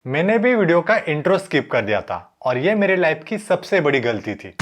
मैंने भी वीडियो का इंट्रो स्किप कर दिया था और ये मेरी लाइफ की सबसे बड़ी गलती थी,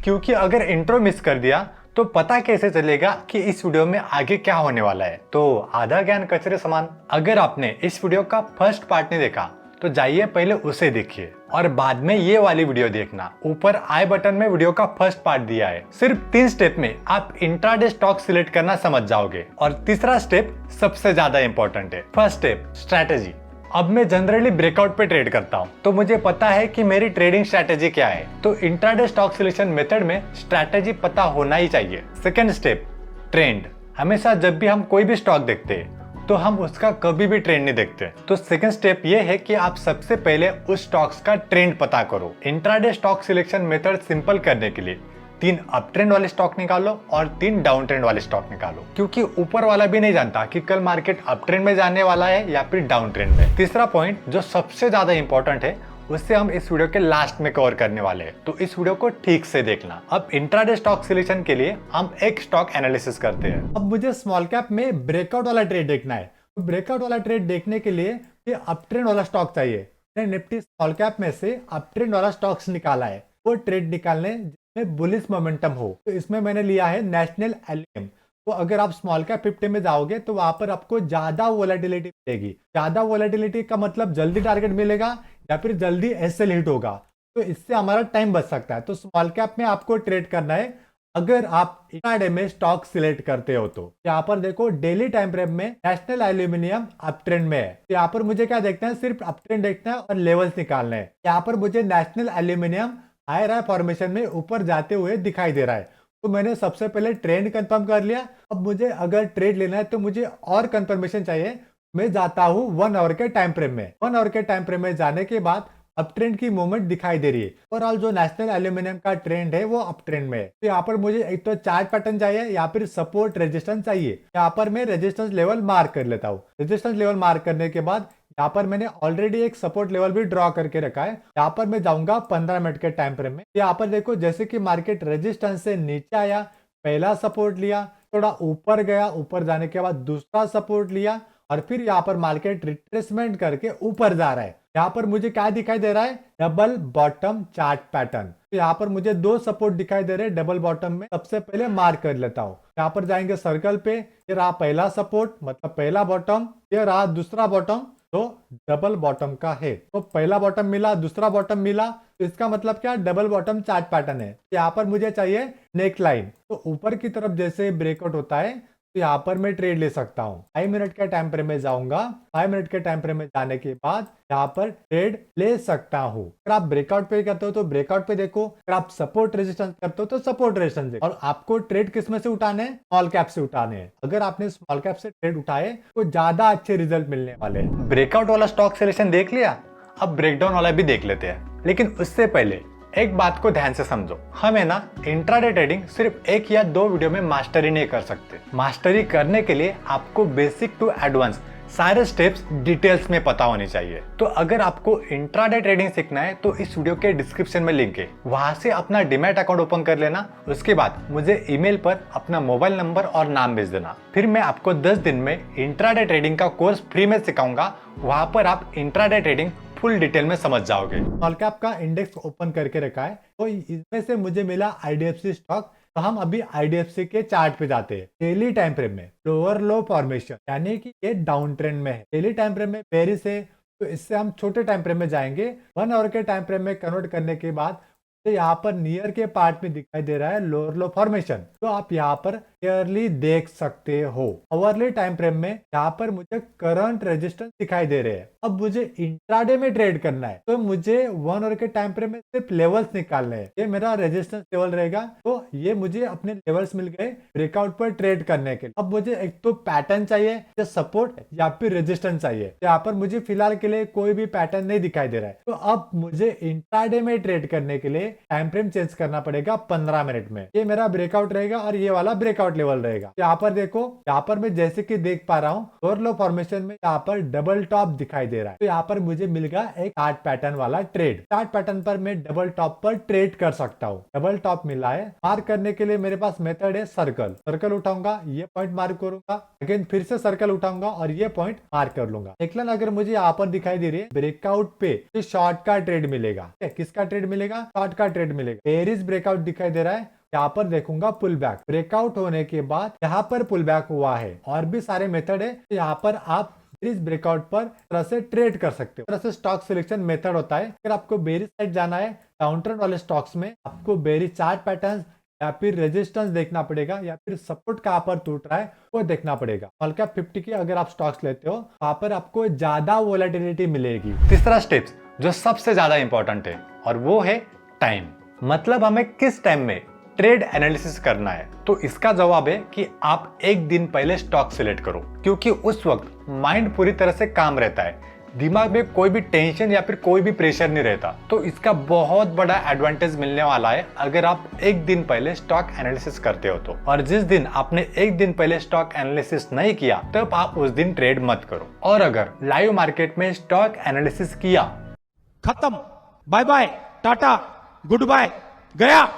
क्योंकि अगर इंट्रो मिस कर दिया तो पता कैसे चलेगा कि इस वीडियो में आगे क्या होने वाला है। तो आधा ज्ञान कचरे समान। अगर आपने इस वीडियो का फर्स्ट पार्ट नहीं देखा तो जाइए पहले उसे देखिए और बाद में ये वाली वीडियो देखना। ऊपर आई बटन में वीडियो का फर्स्ट पार्ट दिया है। सिर्फ 3 स्टेप में आप इंट्राडे स्टॉक सिलेक्ट करना समझ जाओगे। और तीसरा स्टेप सबसे ज्यादा इंपॉर्टेंट है। First step, strategy. अब मैं जनरली ब्रेकआउट पे ट्रेड करता हूँ, तो मुझे पता है कि मेरी ट्रेडिंग स्ट्रैटेजी क्या है। तो इंट्राडे स्टॉक सिलेक्शन मेथड में स्ट्रैटेजी पता होना ही चाहिए। Second step, trend. हमेशा जब भी हम कोई भी स्टॉक देखते हैं तो हम उसका कभी भी ट्रेंड नहीं देखते। तो सेकंड स्टेप ये है कि आप सबसे पहले उस स्टॉक्स का ट्रेंड पता करो। Intraday stock selection method simple करने के लिए 3 अप ट्रेंड वाले स्टॉक निकालो और 3 डाउन ट्रेंड वाले स्टॉक निकालो, क्योंकि ऊपर वाला भी नहीं जानता कि कल मार्केट अप ट्रेंड में जाने वाला है या फिर डाउन ट्रेंड में। तीसरा पॉइंट जो सबसे ज्यादा इंपॉर्टेंट है उससे हम इस वीडियो के लास्ट में कवर करने वाले हैं, तो इस वीडियो को ठीक से देखना। अब इंट्राडे स्टॉक सिलेक्शन के लिए हम एक स्टॉक एनालिसिस करते हैं। अब मुझे स्मॉल कैप में ब्रेकआउट वाला ट्रेड देखना है। तो ब्रेकआउट वाला ट्रेड देखने के लिए ये अप ट्रेंड वाला स्टॉक चाहिए। निफ्टी स्मॉल कैप में से अप ट्रेंड वाला स्टॉक्स निकाला है। वो ट्रेड निकालने में बुलिश मोमेंटम हो, तो इसमें मैंने लिया है नेशनल एल्यूमिनियम। तो अगर आप स्मॉल कैप 50 में जाओगे तो वहां पर आपको ज्यादा वोलेटिलिटी मिलेगी। ज्यादा वोलेटिलिटी का मतलब जल्दी टारगेट मिलेगा या फिर जल्दी एसएल हिट होगा, तो इससे हमारा टाइम बच सकता है। तो स्मॉल कैप में आपको ट्रेड करना है अगर आप इंट्राडे में स्टॉक सिलेक्ट करते हो। तो यहाँ पर देखो डेली टाइम फ्रेम में नेशनल एल्यूमिनियम अप ट्रेंड में है। यहाँ पर मुझे क्या देखना है, सिर्फ अप ट्रेंड देखना है और लेवल्स निकालने हैं। यहाँ पर मुझे नेशनल एल्यूमिनियम हाई राय फॉर्मेशन में ऊपर जाते हुए दिखाई दे रहा है। तो मैंने सबसे पहले ट्रेंड कंफर्म कर लिया। अब मुझे अगर ट्रेड लेना है तो मुझे और कंफर्मेशन चाहिए। मैं जाता हूँ 1 आवर के टाइम फ्रेम में। 1 आवर के टाइम फ्रेम में जाने के बाद अप ट्रेंड की मूवमेंट दिखाई दे रही है। ओवरऑल जो नेशनल एल्यूमिनियम का ट्रेंड है वो अप ट्रेंड में है। तो यहाँ पर मुझे एक तो चार्ट पैटर्न चाहिए या फिर सपोर्ट रेजिस्टेंस चाहिए। यहाँ पर मैं रेजिस्टेंस लेवल मार्क कर लेता हूँ। रेजिस्टेंस लेवल मार्क करने के बाद यहाँ पर मैंने ऑलरेडी एक सपोर्ट लेवल भी ड्रॉ करके रखा है। यहाँ पर मैं जाऊंगा 15 मिनट के टाइम फ्रेम में। यहाँ पर देखो जैसे कि मार्केट रेजिस्टेंस से नीचे आया, पहला सपोर्ट लिया, थोड़ा ऊपर गया, ऊपर जाने के बाद दूसरा सपोर्ट लिया और फिर यहाँ पर मार्केट रिट्रेसमेंट करके ऊपर जा रहा है। यहाँ पर मुझे क्या दिखाई दे रहा है, डबल बॉटम चार्ट पैटर्न। तो यहाँ पर मुझे 2 सपोर्ट दिखाई दे रहे हैं डबल बॉटम में। सबसे पहले मार्क कर लेता हूँ। यहाँ पर जाएंगे सर्कल पे, ये रहा पहला सपोर्ट मतलब पहला बॉटम, ये रहा दूसरा बॉटम तो डबल बॉटम का है। तो पहला बॉटम मिला, दूसरा बॉटम मिला, तो इसका मतलब क्या, डबल बॉटम चार्ट पैटर्न है। यहाँ पर मुझे चाहिए नेक लाइन। तो ऊपर की तरफ जैसे ब्रेकआउट होता है तो यहाँ पर मैं ट्रेड ले सकता हूँ। 5 मिनट के टाइम फ्रेम में जाऊंगा। 5 मिनट के टाइम फ्रेम में जाने के बाद यहाँ पर ट्रेड ले सकता हूँ। अगर आप ब्रेकआउट पे करते हो तो ब्रेकआउट पे देखो, अगर आप सपोर्ट रेजिस्टेंस करते हो तो सपोर्ट रेजिस्टेंस देखो। और आपको ट्रेड किस में से उठाने हैं, स्मॉल कैप से उठाने हैं। अगर आपने स्मॉल कैप से ट्रेड उठाए तो ज्यादा अच्छे रिजल्ट मिलने वाले हैं। ब्रेकआउट वाला स्टॉक सिलेक्शन देख लिया, अब ब्रेकडाउन वाला भी देख लेते हैं। लेकिन उससे पहले एक बात को ध्यान से समझो, हमें ना इंट्राडे ट्रेडिंग सिर्फ 1 या 2 वीडियो में मास्टरी नहीं कर सकते। मास्टरी करने के लिए आपको बेसिक टू एडवांस सारे स्टेप्स डिटेल्स में पता होने चाहिए। तो अगर आपको इंट्राडे ट्रेडिंग सीखना है तो इस वीडियो के डिस्क्रिप्शन में लिंक है, वहां से अपना डीमैट अकाउंट ओपन कर लेना। उसके बाद मुझे ईमेल पर अपना मोबाइल नंबर और नाम भेज देना। फिर मैं आपको 10 दिन में इंट्राडे ट्रेडिंग का कोर्स फ्री में सिखाऊंगा। वहां पर आप इंट्राडे ट्रेडिंग फुल डिटेल में समझ जाओगे। स्मॉल कैप का इंडेक्स ओपन करके रखा है, तो इसमें से मुझे मिला आईडीएफसी स्टॉक। तो हम अभी आईडीएफसी के चार्ट पे जाते हैं। डेली टाइम फ्रेम में लोअर लो फॉर्मेशन यानी कि ये डाउन ट्रेंड में है। डेली टाइम फ्रेम में बेरिश है, तो इससे हम छोटे टाइम फ्रेम में जाएंगे। 1 आवर के टाइम फ्रेम में कन्वर्ट करने के बाद तो यहाँ पर नियर के पार्ट में दिखाई दे रहा है लोअर लो फॉर्मेशन। तो आप यहाँ पर क्लियरली देख सकते हो। आवरली टाइम फ्रेम में यहाँ पर मुझे करंट रेजिस्टेंस दिखाई दे रहे हैं। अब मुझे इंट्राडे में ट्रेड करना है तो मुझे 1 आवर के टाइम फ्रेम में सिर्फ लेवल्स निकालने हैं। ये मेरा रेजिस्टेंस लेवल रहेगा, तो ये मुझे अपने लेवल्स मिल गए ब्रेकआउट पर ट्रेड करने के लिए। अब मुझे एक तो पैटर्न चाहिए या सपोर्ट या फिर रेजिस्टेंस चाहिए। यहाँ पर मुझे फिलहाल के लिए कोई भी पैटर्न नहीं दिखाई दे रहा है। तो अब मुझे इंट्राडे में ट्रेड करने के लिए टाइम फ्रेम चेंज करना पड़ेगा 15 मिनट में। ये मेरा ब्रेकआउट रहेगा और ये वाला ब्रेकआउट ब्रेकआउट लेवल रहेगा। यहाँ पर देखो, यहाँ पर मैं जैसे कि देख पा रहा हूँ लोअर लो फॉर्मेशन में यहाँ पर डबल टॉप दिखाई दे रहा है। तो यहाँ पर मुझे मिल गया एक चार्ट पैटर्न वाला ट्रेड। चार्ट पैटर्न पर मैं डबल टॉप पर ट्रेड कर सकता हूँ। डबल टॉप मिला है। मार्क करने के लिए मेरे पास मेथड है सर्कल। सर्कल उठाऊंगा, ये पॉइंट मार्क करूंगा, अगेन फिर से सर्कल उठाऊंगा और ये पॉइंट मार्क कर लूंगा। देखलन अगर मुझे यहाँ पर दिखाई दे रही है ब्रेकआउट पे तो शॉर्ट का ट्रेड मिलेगा। किसका ट्रेड मिलेगा? शॉर्ट का ट्रेड मिलेगा। बेयरिश ब्रेकआउट दिखाई दे रहा है, यहाँ पर देखूंगा पुल बैक। ब्रेकआउट होने के बाद यहाँ पर पुल बैक हुआ है। और भी सारे मेथड है, तो यहाँ पर आप बेरिश ब्रेकआउट पर तरह से ट्रेड कर सकते हो। तरह से स्टॉक सिलेक्शन मेथड होता है। अगर आपको बेरिश साइड जाना है काउंटर वाले स्टॉक्स में, आपको बेरिश चार्ट पैटर्न या फिर रेजिस्टेंस देखना पड़ेगा, या फिर सपोर्ट कहाँ पर टूट रहा है वो देखना पड़ेगा। स्मॉल कैप 50 की अगर आप स्टॉक्स लेते हो, वहां पर आपको ज्यादा वोलेटिलिटी मिलेगी। तीसरा स्टेप्स जो सबसे ज्यादा इंपॉर्टेंट है, और वो है टाइम। मतलब हमें किस टाइम में ट्रेड एनालिसिस करना है। तो इसका जवाब है कि आप एक दिन पहले स्टॉक सिलेक्ट करो, क्योंकि उस वक्त माइंड पूरी तरह से काम रहता है, दिमाग में कोई भी टेंशन या फिर कोई भी प्रेशर नहीं रहता। तो इसका बहुत बड़ा एडवांटेज मिलने वाला है अगर आप एक दिन पहले स्टॉक एनालिसिस करते हो तो। और जिस दिन आपने एक दिन पहले स्टॉक एनालिसिस नहीं किया, तब आप उस दिन ट्रेड मत करो। और अगर लाइव मार्केट में स्टॉक एनालिसिस किया, खत्म, bye bye, tata, good bye, गया।